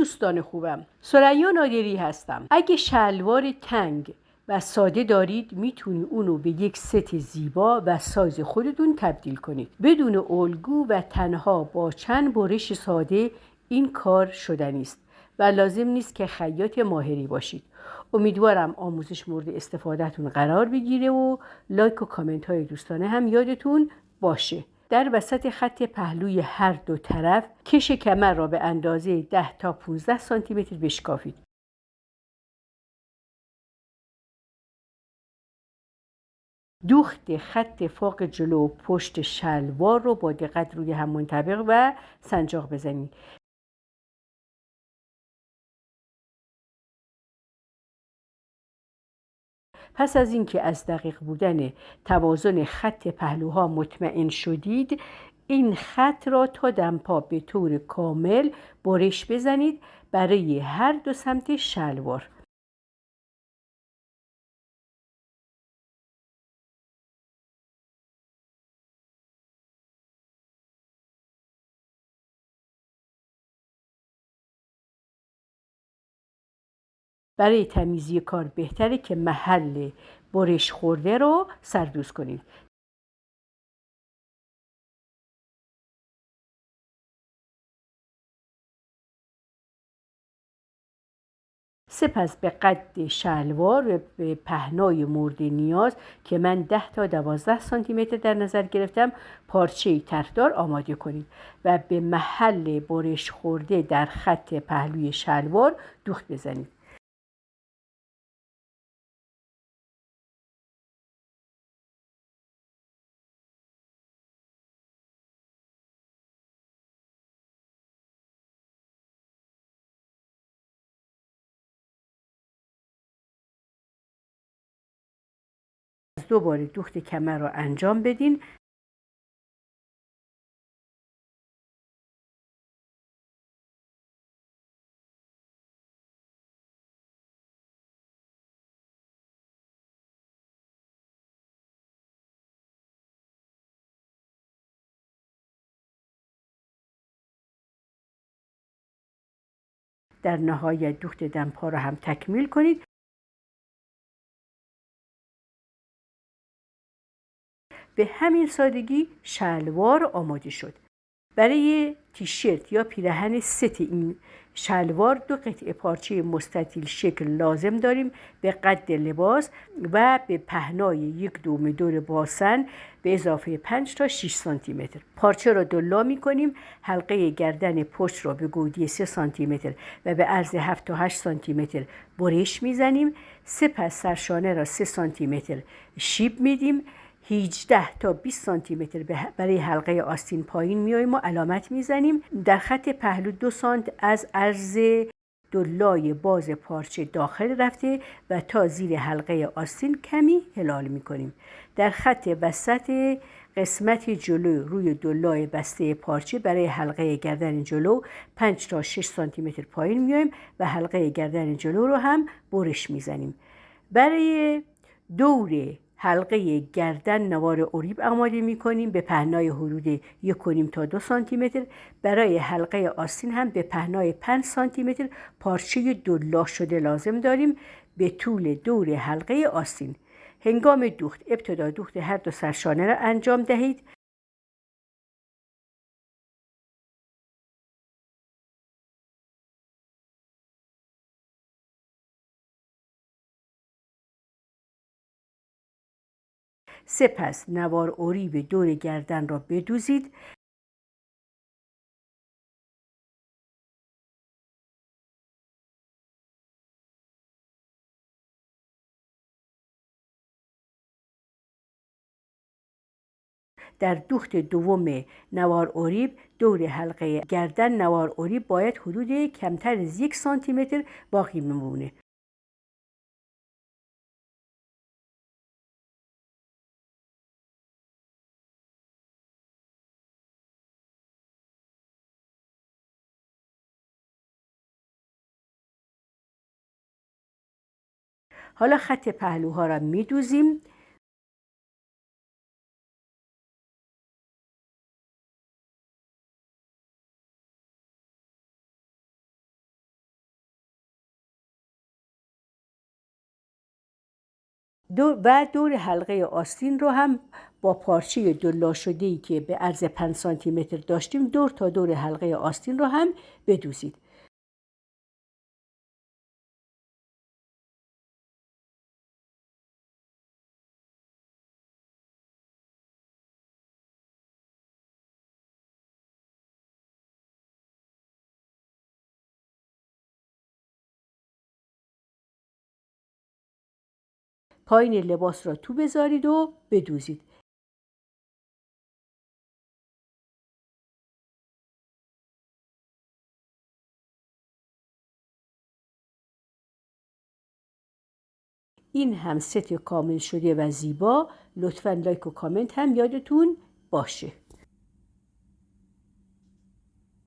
دوستان خوبم، ثریا نادری هستم. اگه شلوار تنگ و ساده دارید میتونید اونو به یک ست زیبا و سایز خودتون تبدیل کنید. بدون الگو و تنها با چند برش ساده این کار شدنی است و لازم نیست که خیاط ماهری باشید. امیدوارم آموزش مورد استفادهتون قرار بگیره و لایک و کامنت های دوستانه هم یادتون باشه. در وسط خط پهلوی هر دو طرف کش کمر را به اندازه 10 تا 15 سانتی متر بشکافید. دوخت خط فاق جلو و پشت شلوار رو با دقت روی هم منطبق و سنجاق بزنید. پس از اینکه از دقیق بودن توازن خط پهلوها مطمئن شدید، این خط را تا دمپا به طور کامل برش بزنید برای هر دو سمت شلوار. برای تمیزی کار بهتره که محل برش خورده رو سردوز کنید. سپس به قد شلوار و به پهنای مورد نیاز که من 10 تا 12 سانتی متر در نظر گرفتم پارچه طرحدار آماده کنید و به محل برش خورده در خط پهلوی شلوار دوخت بزنید. دوباره دوخت کمر را انجام بدین. در نهایت دوخت دمپا را هم تکمیل کنید. به همین سادگی شلوار آماده شد. برای تیشرت یا پیراهن ست این شلوار 2 قطعه پارچه مستطیل شکل لازم داریم به قد لباس و به پهنای 1 دوم دور باسن به اضافه 5 تا 6 سانتی متر. پارچه را دولا می کنیم. حلقه گردن پشت را به گودی 3 سانتی متر و به عرض 7 تا 8 سانتی متر برش می زنیم. سپس سرشانه را 3 سانتی متر شیب میدیم. 18 تا 20 سانتی متر برای حلقه آستین پایین میاییم و علامت میزنیم. در خط پهلو 2 سانت از عرض دولای باز پارچه داخل رفته و تا زیر حلقه آستین کمی هلال میکنیم. در خط وسط قسمت جلو روی دولای بسته پارچه برای حلقه گردن جلو 5 تا 6 سانتی متر پایین میایم و حلقه گردن جلو رو هم برش میزنیم. برای دور حلقه گردن نوار اریب آماده می کنیم به پهنای حدود 1.5 تا 2 سانتی متر. برای حلقه آستین هم به پهنای 5 سانتی متر پارچه دولا شده لازم داریم به طول دور حلقه آستین. هنگام دوخت ابتدا دوخت هر دو سرشانه را انجام دهید. سپس نوار اریب دور گردن را بدوزید. در دوخت دوم نوار اریب دور حلقه گردن نوار اریب باید حدود کمتر از 1 سانتی متر باقی بمونه. حالا خط پهلوها را میدوزیم. دور حلقه آستین رو هم با پارچه دولا شده‌ای که به عرض 5 سانتی متر داشتیم دور تا دور حلقه آستین رو هم بدوزید. پایین لباس را تو بذارید و بدوزید. این هم ست کامل شده و زیبا. لطفاً لایک و کامنت هم یادتون باشه.